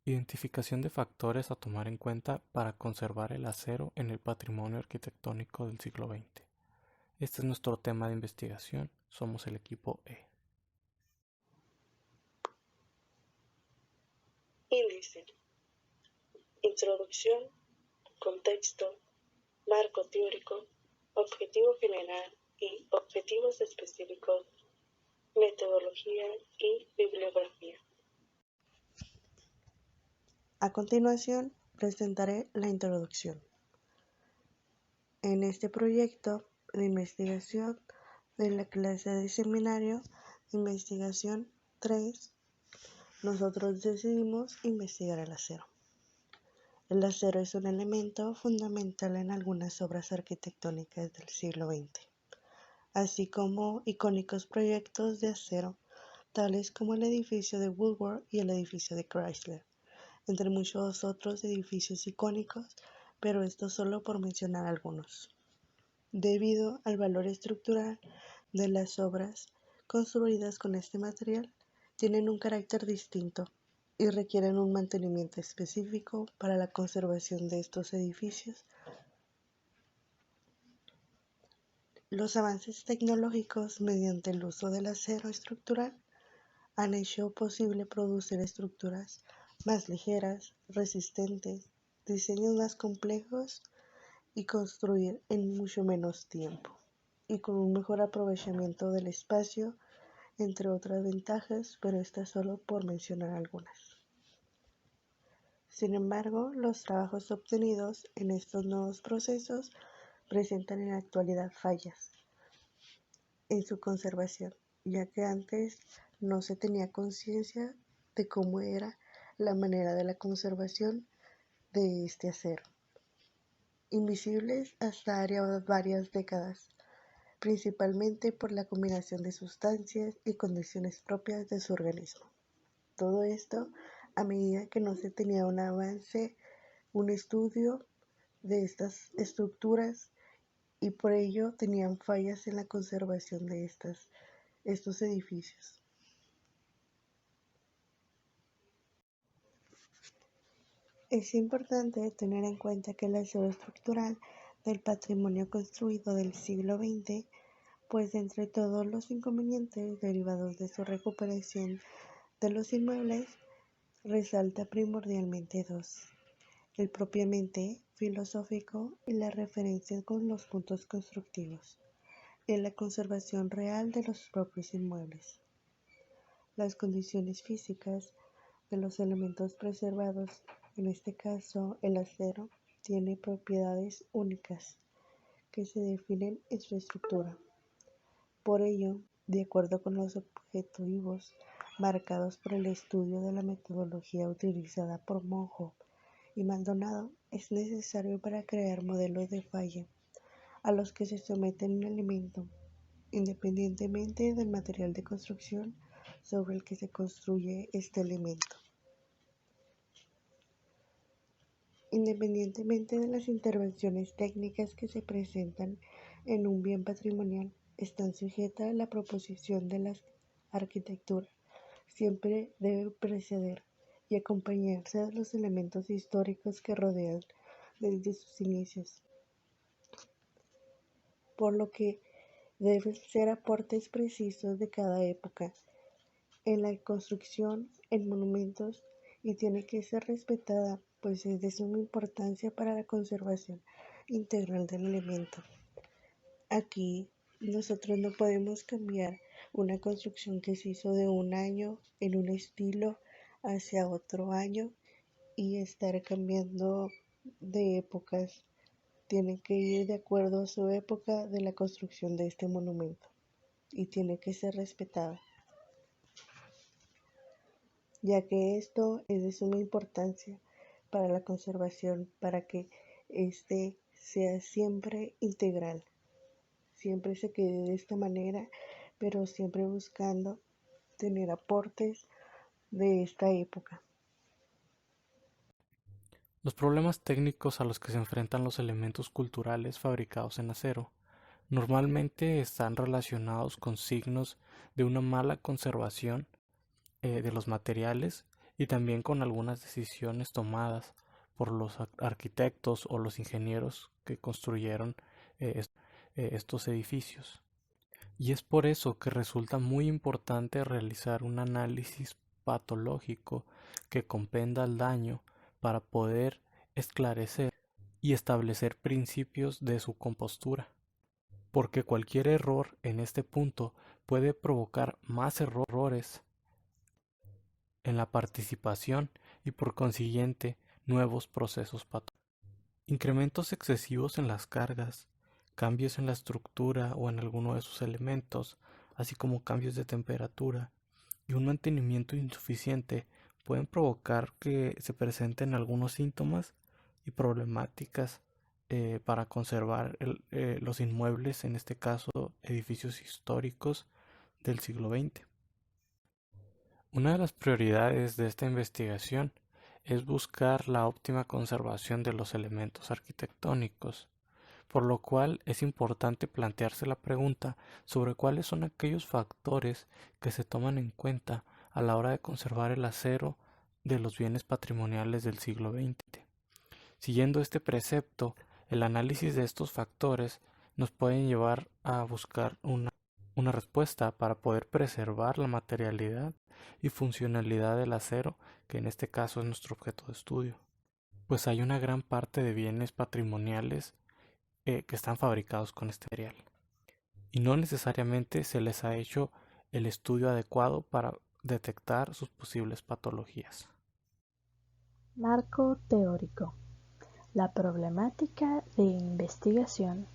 Identificación de factores a tomar en cuenta para conservar el acero en el patrimonio arquitectónico del siglo XX. Este es nuestro tema de investigación. Somos el equipo E. Índice. Introducción, contexto, marco teórico, objetivo general y objetivos específicos, metodología y bibliografía. A continuación, presentaré la introducción. En este proyecto de investigación de la clase de seminario de investigación 3, nosotros decidimos investigar el acero. El acero es un elemento fundamental en algunas obras arquitectónicas del siglo XX, así como icónicos proyectos de acero, tales como el edificio de Woolworth y el edificio de Chrysler, entre muchos otros edificios icónicos, pero esto solo por mencionar algunos. Debido al valor estructural de las obras construidas con este material, tienen un carácter distinto y requieren un mantenimiento específico para la conservación de estos edificios. Los avances tecnológicos mediante el uso del acero estructural han hecho posible producir estructuras más ligeras, resistentes, diseños más complejos y construir en mucho menos tiempo y con un mejor aprovechamiento del espacio, entre otras ventajas, pero estas solo por mencionar algunas. Sin embargo, los trabajos obtenidos en estos nuevos procesos presentan en la actualidad fallas en su conservación, ya que antes no se tenía conciencia de cómo era la manera de la conservación de este acero, invisibles hasta varias décadas, principalmente por la combinación de sustancias y condiciones propias de su organismo. Todo esto a medida que no se tenía un avance, un estudio de estas estructuras y por ello tenían fallas en la conservación de estos edificios. Es importante tener en cuenta que el acero estructural del patrimonio construido del siglo XX, pues entre todos los inconvenientes derivados de su recuperación de los inmuebles, resalta primordialmente dos: el propiamente filosófico y la referencia con los puntos constructivos, en la conservación real de los propios inmuebles. Las condiciones físicas de los elementos preservados, en este caso el acero, tiene propiedades únicas que se definen en su estructura. Por ello, de acuerdo con los objetivos marcados por el estudio de la metodología utilizada por Monjo y Maldonado, es necesario para crear modelos de falla a los que se somete un elemento, independientemente del material de construcción sobre el que se construye este elemento. Independientemente de las intervenciones técnicas que se presentan en un bien patrimonial, están sujetas a la proposición de la arquitectura. Siempre debe preceder y acompañarse de los elementos históricos que rodean desde sus inicios, por lo que deben ser aportes precisos de cada época en la construcción en monumentos y tiene que ser respetada, pues es de suma importancia para la conservación integral del elemento. Aquí nosotros no podemos cambiar una construcción que se hizo de un año en un estilo hacia otro año y estar cambiando de épocas. Tiene que ir de acuerdo a su época de la construcción de este monumento y tiene que ser respetado, ya que esto es de suma importancia para la conservación, para que este sea siempre integral, siempre se quede de esta manera, pero siempre buscando tener aportes de esta época. Los problemas técnicos a los que se enfrentan los elementos culturales fabricados en acero normalmente están relacionados con signos de una mala conservación de los materiales y también con algunas decisiones tomadas por los arquitectos o los ingenieros que construyeron estos edificios. Y es por eso que resulta muy importante realizar un análisis patológico que comprenda el daño para poder esclarecer y establecer principios de su compostura, porque cualquier error en este punto puede provocar más errores en la participación y por consiguiente nuevos procesos patológicos. Incrementos excesivos en las cargas, cambios en la estructura o en alguno de sus elementos, así como cambios de temperatura y un mantenimiento insuficiente pueden provocar que se presenten algunos síntomas y problemáticas para conservar los inmuebles, en este caso edificios históricos del siglo XX. Una de las prioridades de esta investigación es buscar la óptima conservación de los elementos arquitectónicos, por lo cual es importante plantearse la pregunta sobre cuáles son aquellos factores que se toman en cuenta a la hora de conservar el acero de los bienes patrimoniales del siglo XX. Siguiendo este precepto, el análisis de estos factores nos pueden llevar a buscar una respuesta para poder preservar la materialidad y funcionalidad del acero, que en este caso es nuestro objeto de estudio. Pues hay una gran parte de bienes patrimoniales que están fabricados con este material y no necesariamente se les ha hecho el estudio adecuado para detectar sus posibles patologías. Marco teórico. La problemática de investigación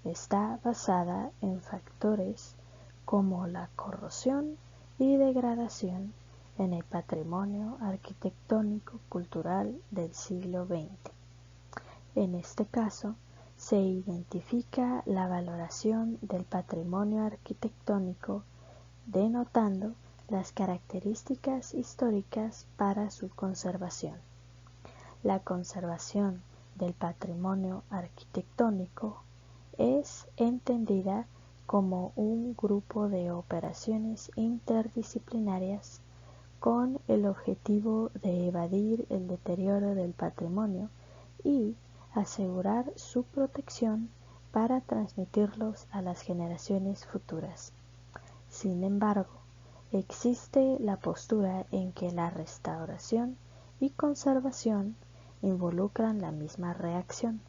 está basada en factores como la corrosión y degradación en el patrimonio arquitectónico cultural del siglo XX. En este caso, se identifica la valoración del patrimonio arquitectónico denotando las características históricas para su conservación. La conservación del patrimonio arquitectónico es entendida como un grupo de operaciones interdisciplinarias con el objetivo de evadir el deterioro del patrimonio y asegurar su protección para transmitirlos a las generaciones futuras. Sin embargo, existe la postura en que la restauración y conservación involucran la misma reacción,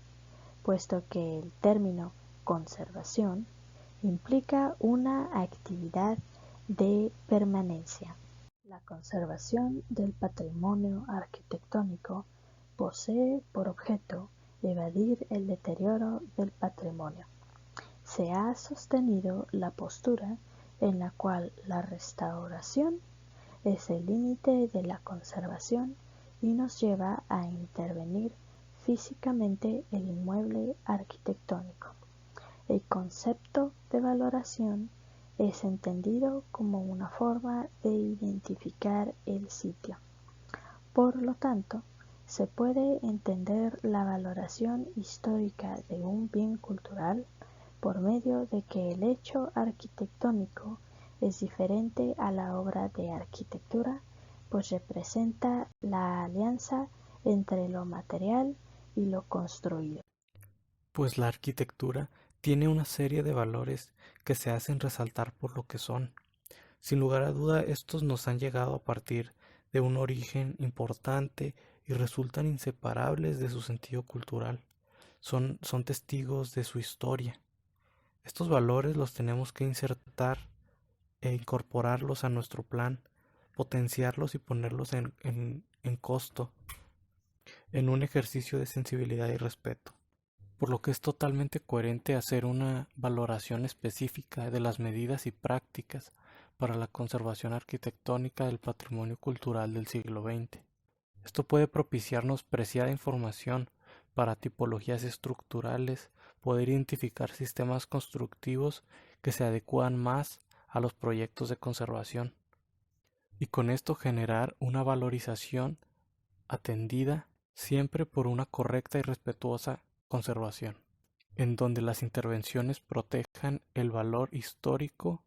puesto que el término conservación implica una actividad de permanencia. La conservación del patrimonio arquitectónico posee por objeto evadir el deterioro del patrimonio. Se ha sostenido la postura en la cual la restauración es el límite de la conservación y nos lleva a intervenir físicamente el inmueble arquitectónico. El concepto de valoración es entendido como una forma de identificar el sitio. Por lo tanto, se puede entender la valoración histórica de un bien cultural por medio de que el hecho arquitectónico es diferente a la obra de arquitectura, pues representa la alianza entre lo material y lo construido. Pues la arquitectura tiene una serie de valores que se hacen resaltar por lo que son. Sin lugar a duda, estos nos han llegado a partir de un origen importante y resultan inseparables de su sentido cultural. Son testigos de su historia. Estos valores los tenemos que insertar e incorporarlos a nuestro plan, potenciarlos y ponerlos en costo, en un ejercicio de sensibilidad y respeto. Por lo que es totalmente coherente hacer una valoración específica de las medidas y prácticas para la conservación arquitectónica del patrimonio cultural del siglo XX. Esto puede propiciarnos preciada información para tipologías estructurales, poder identificar sistemas constructivos que se adecúan más a los proyectos de conservación y con esto generar una valorización atendida siempre por una correcta y respetuosa conservación, en donde las intervenciones protejan el valor histórico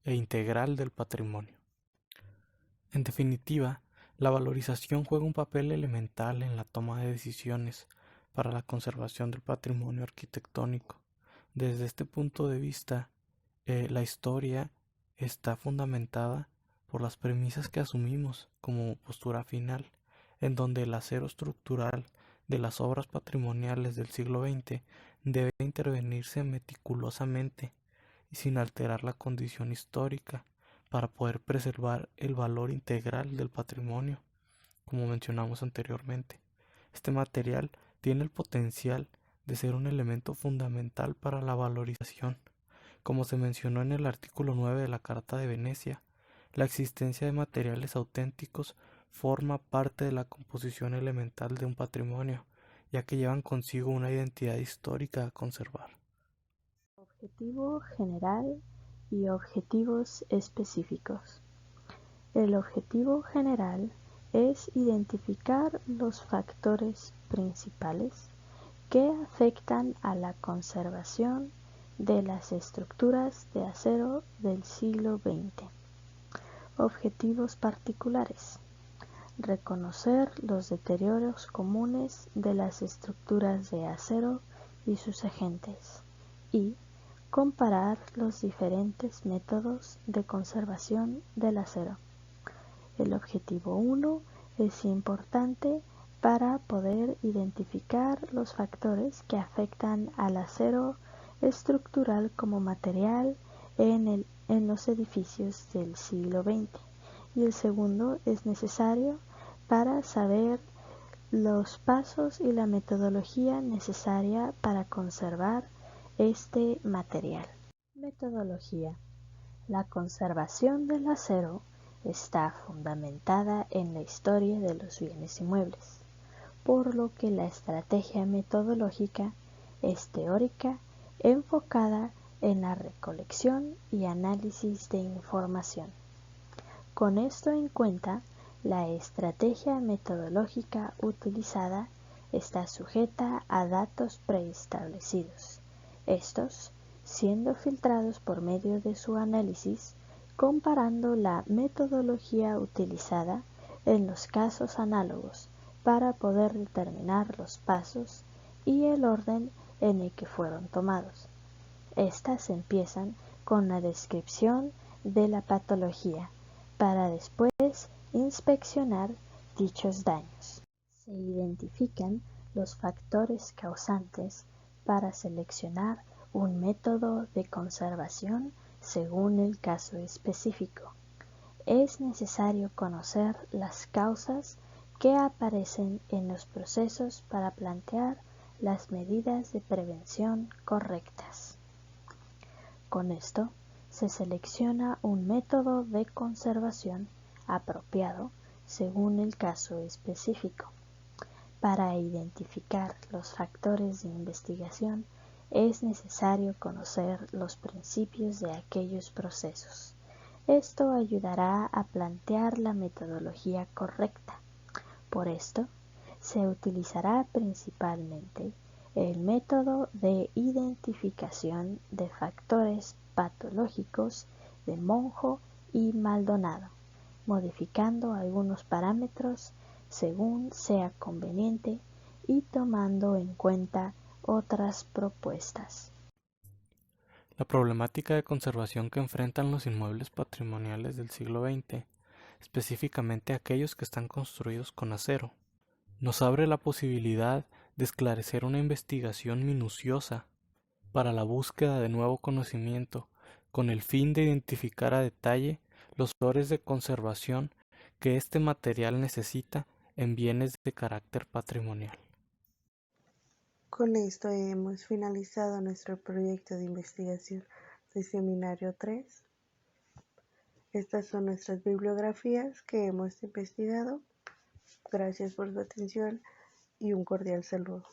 e integral del patrimonio. En definitiva, La valorización juega un papel elemental en la toma de decisiones para la conservación del patrimonio arquitectónico. Desde este punto de vista, la historia está fundamentada por las premisas que asumimos como postura final, en donde el acero estructural de las obras patrimoniales del siglo XX debe intervenirse meticulosamente y sin alterar la condición histórica para poder preservar el valor integral del patrimonio, como mencionamos anteriormente. Este material tiene el potencial de ser un elemento fundamental para la valorización. Como se mencionó en el artículo 9 de la Carta de Venecia, la existencia de materiales auténticos forma parte de la composición elemental de un patrimonio, ya que llevan consigo una identidad histórica a conservar. Objetivo general y objetivos específicos. El objetivo general es identificar los factores principales que afectan a la conservación de las estructuras de acero del siglo XX. Objetivos particulares. Reconocer los deterioros comunes de las estructuras de acero y sus agentes y comparar los diferentes métodos de conservación del acero. El objetivo 1 es importante para poder identificar los factores que afectan al acero estructural como material en los edificios del siglo XX. Y el segundo es necesario para saber los pasos y la metodología necesaria para conservar este material. Metodología. La conservación del acero está fundamentada en la historia de los bienes inmuebles, por lo que la estrategia metodológica es teórica enfocada en la recolección y análisis de información. Con esto en cuenta, la estrategia metodológica utilizada está sujeta a datos preestablecidos, estos siendo filtrados por medio de su análisis, comparando la metodología utilizada en los casos análogos para poder determinar los pasos y el orden en el que fueron tomados. Estas empiezan con la descripción de la patología, para después inspeccionar dichos daños. Se identifican los factores causantes para seleccionar un método de conservación según el caso específico. Es necesario conocer las causas que aparecen en los procesos para plantear las medidas de prevención correctas. Con esto, se selecciona un método de conservación apropiado según el caso específico. Para identificar los factores de investigación es necesario conocer los principios de aquellos procesos. Esto ayudará a plantear la metodología correcta. Por esto, se utilizará principalmente el método de identificación de factores patológicos de Monjo y Maldonado, modificando algunos parámetros según sea conveniente y tomando en cuenta otras propuestas. La problemática de conservación que enfrentan los inmuebles patrimoniales del siglo XX, específicamente aquellos que están construidos con acero, nos abre la posibilidad de esclarecer una investigación minuciosa para la búsqueda de nuevo conocimiento, con el fin de identificar a detalle los factores de conservación que este material necesita en bienes de carácter patrimonial. Con esto hemos finalizado nuestro proyecto de investigación de Seminario 3. Estas son nuestras bibliografías que hemos investigado. Gracias por su atención y un cordial saludo.